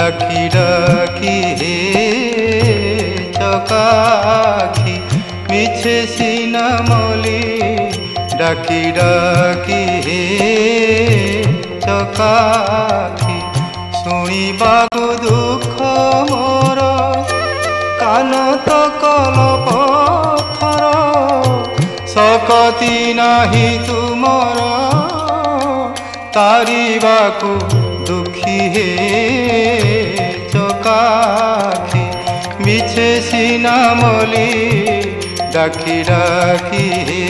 ডাকি ডাকি হে চকাখি মিছে সিনামলি ডাকি ডাকি হে চকাখি শুনিবাগু দুঃখ মোর কান তো কল পথর শকতি নাহি তুমর তারিবাকু দুঃখী হে চকাখি মিছে সিনামলি ডাকি ডাকি হে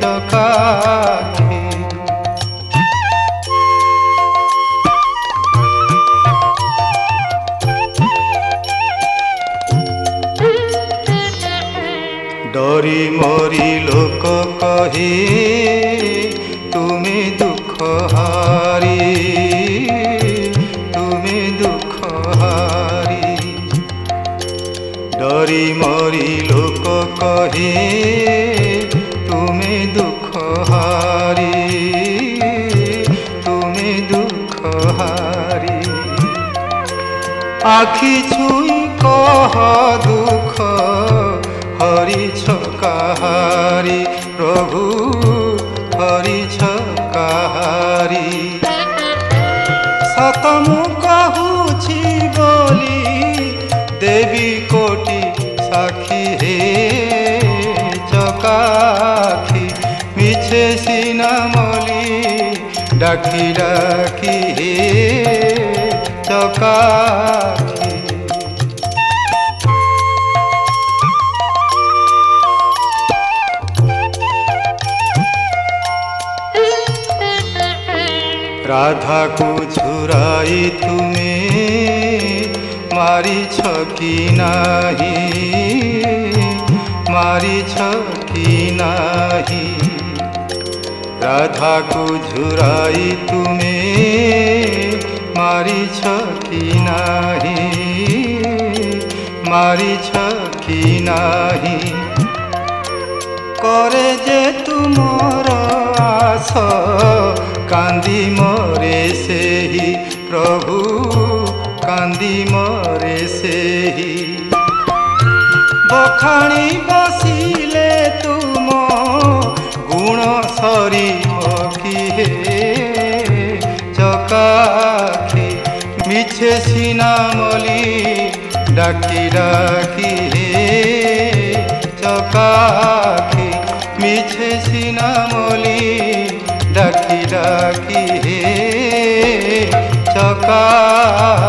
চকাখি ডরি মরি লোক কহে তুমি দুঃখ হারি তুমি দুঃখ হারি ডরি মরি লোক কহে তুমি দুঃখ হারি তুমি দুঃখ হারি আখি ছুঁই কহ দুঃখ হরিছ কাহারি প্রভু হরিছ কাহারি সত মু কহুছি বলি দেবী কোটি সাক্ষী হে চকাখি মিছে সিনামলি ডাকি ডাকি হে চকাখি রাধা কু ঝুরাই তুমি মারিছ কি নাহি মারিছ কি নাহি রাধা কু ঝুরাই তুমি মারিছ কি নাহি মারিছ কি নাহি করে যে তুমর আস কান্দি মরে সেহি প্রভু কান্দি মরে সেহি বখাণী বসিলে তুম গুণ সরিব কি হে চকাখি মিছে সিনামলি ডাকি ডাকি হে চকাখি মিছে সিনামলি ডাকি ডাকি হে চকাখি।